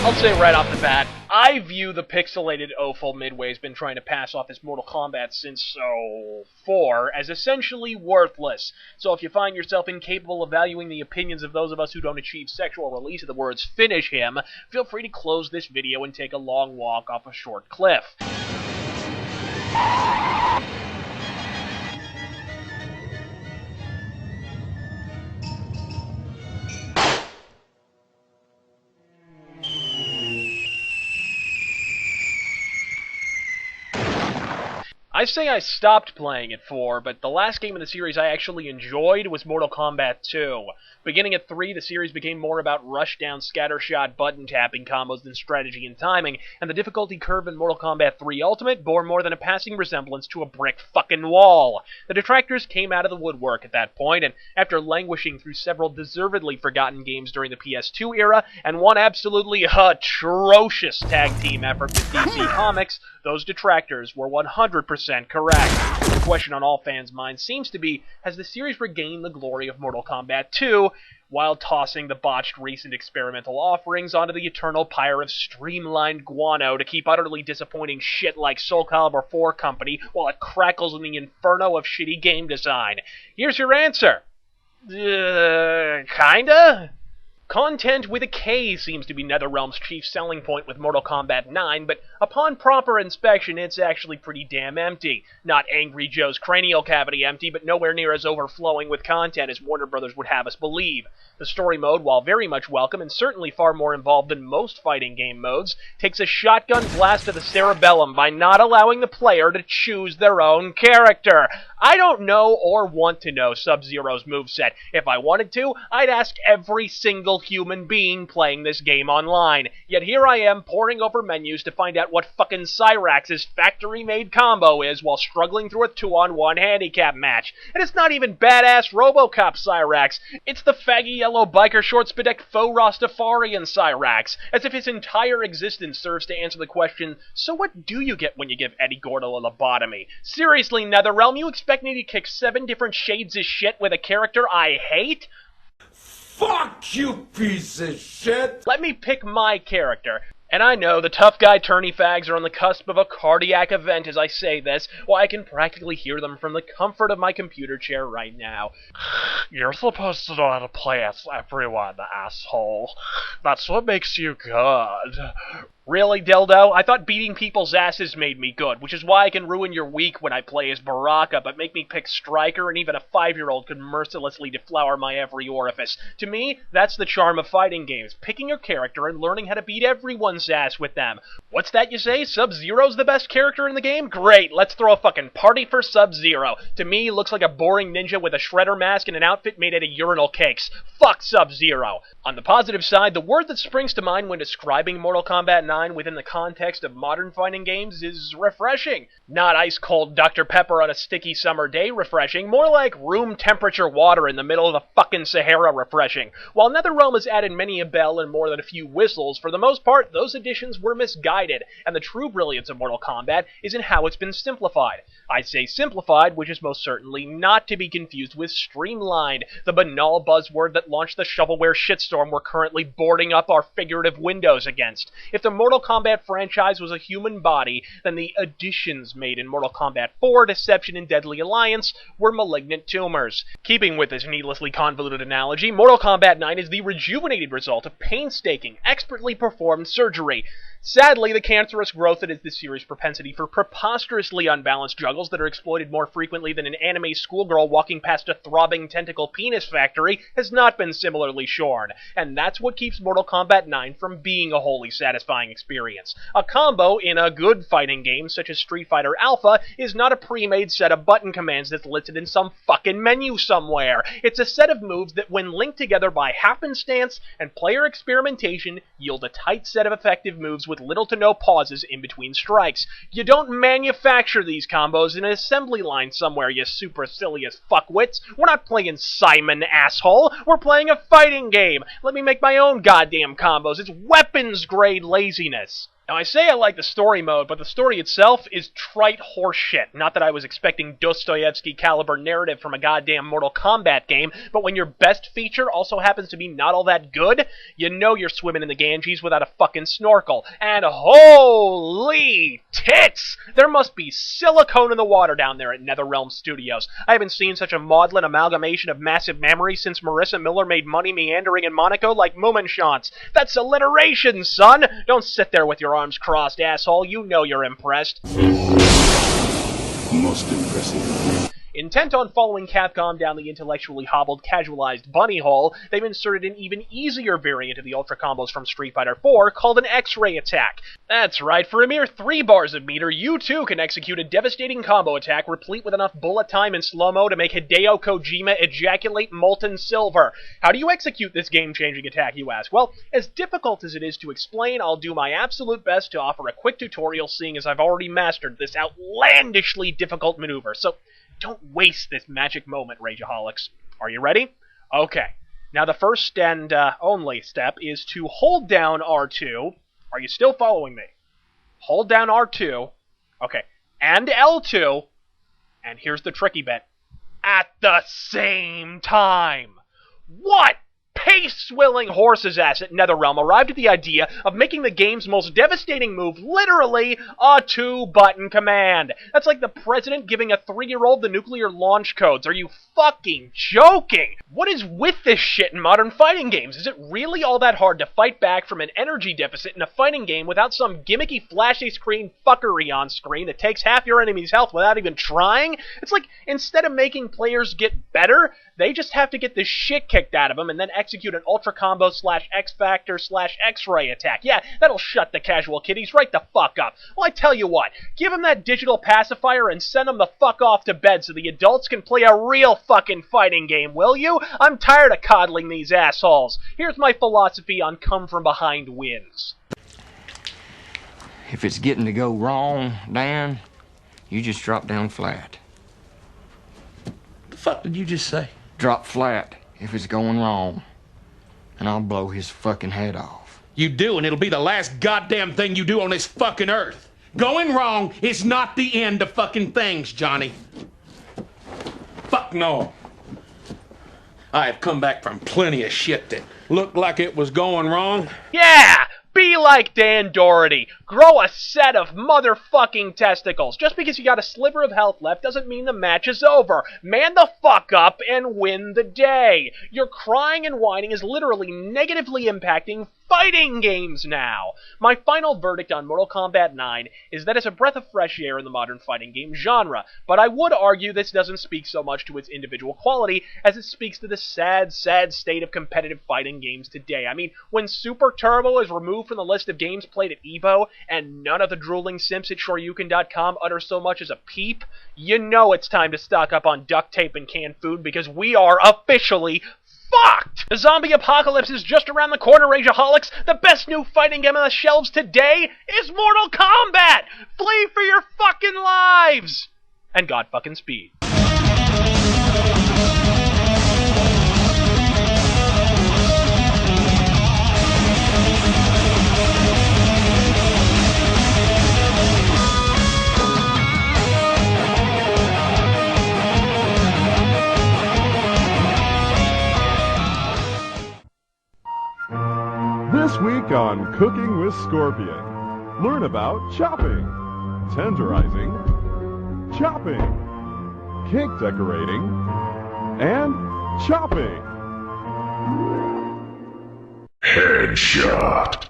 I'll say right off the bat, I view the pixelated offal Midway's been trying to pass off as Mortal Kombat since, 4 as essentially worthless. So if you find yourself incapable of valuing the opinions of those of us who don't achieve sexual release of the words "finish him," feel free to close this video and take a long walk off a short cliff. I say I stopped playing at 4, but the last game in the series I actually enjoyed was Mortal Kombat 2. Beginning at 3, the series became more about rush-down, scattershot, button-tapping combos than strategy and timing, and the difficulty curve in Mortal Kombat 3 Ultimate bore more than a passing resemblance to a brick fucking wall. The detractors came out of the woodwork at that point, and after languishing through several deservedly forgotten games during the PS2 era, and one absolutely atrocious tag team effort with DC Comics, those detractors were 100% correct. The question on all fans' minds seems to be, has the series regained the glory of Mortal Kombat 2 while tossing the botched recent experimental offerings onto the eternal pyre of streamlined guano to keep utterly disappointing shit like Soul Calibur 4 Company while it crackles in the inferno of shitty game design? Here's your answer. Kinda? Content with a K seems to be NetherRealm's chief selling point with Mortal Kombat 9, but upon proper inspection, it's actually pretty damn empty. Not Angry Joe's cranial cavity empty, but nowhere near as overflowing with content as Warner Brothers would have us believe. The story mode, while very much welcome and certainly far more involved than most fighting game modes, takes a shotgun blast to the cerebellum by not allowing the player to choose their own character. I don't know or want to know Sub-Zero's moveset. If I wanted to, I'd ask every single human being playing this game online. Yet here I am poring over menus to find out what fucking Cyrax's factory-made combo is while struggling through a 2-on-1 handicap match. And it's not even badass RoboCop Cyrax. It's the faggy yellow biker shorts bedecked faux Rastafarian Cyrax, as if his entire existence serves to answer the question, so what do you get when you give Eddie Gordo a lobotomy? Seriously, NetherRealm, you expect me to kick 7 different shades of shit with a character I hate? Fuck you, piece of shit! Let me pick my character. And I know the tough guy tourney fags are on the cusp of a cardiac event as I say this, while I can practically hear them from the comfort of my computer chair right now. You're supposed to know how to play as everyone, asshole. That's what makes you good. Really, dildo? I thought beating people's asses made me good, which is why I can ruin your week when I play as Baraka, but make me pick Striker, and even a 5-year-old could mercilessly deflower my every orifice. To me, that's the charm of fighting games, picking your character and learning how to beat everyone's ass with them. What's that you say? Sub-Zero's the best character in the game? Great, let's throw a fucking party for Sub-Zero. To me, he looks like a boring ninja with a shredder mask and an outfit made out of urinal cakes. Fuck Sub-Zero. On the positive side, the word that springs to mind when describing Mortal Kombat 9 within the context of modern fighting games is refreshing. Not ice-cold Dr. Pepper on a sticky summer day refreshing, more like room temperature water in the middle of the fucking Sahara refreshing. While NetherRealm has added many a bell and more than a few whistles, for the most part, those additions were misguided, and the true brilliance of Mortal Kombat is in how it's been simplified. I say simplified, which is most certainly not to be confused with streamlined, the banal buzzword that launched the shovelware shitstorm we're currently boarding up our figurative windows against. If the Mortal Kombat franchise was a human body, then the additions made in Mortal Kombat 4, Deception, and Deadly Alliance were malignant tumors. Keeping with this needlessly convoluted analogy, Mortal Kombat 9 is the rejuvenated result of painstaking, expertly performed surgery. Sadly, the cancerous growth that is this series' propensity for preposterously unbalanced juggles that are exploited more frequently than an anime schoolgirl walking past a throbbing tentacle penis factory has not been similarly shorn, and that's what keeps Mortal Kombat 9 from being a wholly satisfying experience. A combo in a good fighting game such as Street Fighter Alpha is not a pre-made set of button commands that's listed in some fucking menu somewhere. It's a set of moves that, when linked together by happenstance and player experimentation, yield a tight set of effective moves with little to no pauses in between strikes. You don't manufacture these combos in an assembly line somewhere, you supercilious fuckwits. We're not playing Simon, asshole. We're playing a fighting game. Let me make my own goddamn combos. It's weapons-grade laziness. Now, I say I like the story mode, but the story itself is trite horseshit. Not that I was expecting Dostoevsky-caliber narrative from a goddamn Mortal Kombat game, but when your best feature also happens to be not all that good, you know you're swimming in the Ganges without a fucking snorkel. And holy tits! There must be silicone in the water down there at NetherRealm Studios. I haven't seen such a maudlin amalgamation of massive memory since Marissa Miller made money meandering in Monaco like Moominshants. That's alliteration, son! Don't sit there with your arms crossed, asshole. You know you're impressed. Most impressive. Intent on following Capcom down the intellectually hobbled, casualized bunny hole, they've inserted an even easier variant of the Ultra Combos from Street Fighter IV called an X-Ray attack. That's right, for a mere 3 bars of meter, you too can execute a devastating combo attack replete with enough bullet time and slow-mo to make Hideo Kojima ejaculate molten silver. How do you execute this game-changing attack, you ask? Well, as difficult as it is to explain, I'll do my absolute best to offer a quick tutorial, seeing as I've already mastered this outlandishly difficult maneuver. So, don't waste this magic moment, Rageaholics. Are you ready? Okay. Now the first and only step is to hold down R2. Are you still following me? Hold down R2. Okay. And L2. And here's the tricky bit. At the same time. What pace-swilling horse's ass at NetherRealm arrived at the idea of making the game's most devastating move literally a 2-button command? That's like the president giving a 3-year-old the nuclear launch codes. Are you fucking joking? What is with this shit in modern fighting games? Is it really all that hard to fight back from an energy deficit in a fighting game without some gimmicky flashy screen fuckery on screen that takes half your enemy's health without even trying? It's like, instead of making players get better, they just have to get the shit kicked out of them and then execute an Ultra Combo / X Factor / X-Ray attack. Yeah, that'll shut the casual kiddies right the fuck up. Well, I tell you what, give them that digital pacifier and send them the fuck off to bed so the adults can play a real fucking fighting game, will you? I'm tired of coddling these assholes. Here's my philosophy on come from behind wins. If it's getting to go wrong, Dan, you just drop down flat. The fuck did you just say? Drop flat if it's going wrong, and I'll blow his fucking head off. You do, and it'll be the last goddamn thing you do on this fucking earth. Going wrong is not the end of fucking things, Johnny. Fuck no. I have come back from plenty of shit that looked like it was going wrong. Yeah! Be like Dan Doherty. Grow a set of motherfucking testicles. Just because you got a sliver of health left doesn't mean the match is over. Man the fuck up and win the day. Your crying and whining is literally negatively impacting fighting games now. My final verdict on Mortal Kombat 9 is that it's a breath of fresh air in the modern fighting game genre, but I would argue this doesn't speak so much to its individual quality as it speaks to the sad, sad state of competitive fighting games today. I mean, when Super Turbo is removed from the list of games played at EVO, and none of the drooling simps at Shoryuken.com utter so much as a peep, you know it's time to stock up on duct tape and canned food because we are officially fucked! The zombie apocalypse is just around the corner, Rageaholics. The best new fighting game on the shelves today is Mortal Kombat! Flee for your fucking lives! And God fucking speed. This week on Cooking with Scorpion, learn about chopping, tenderizing, chopping, cake decorating, and chopping. Headshot.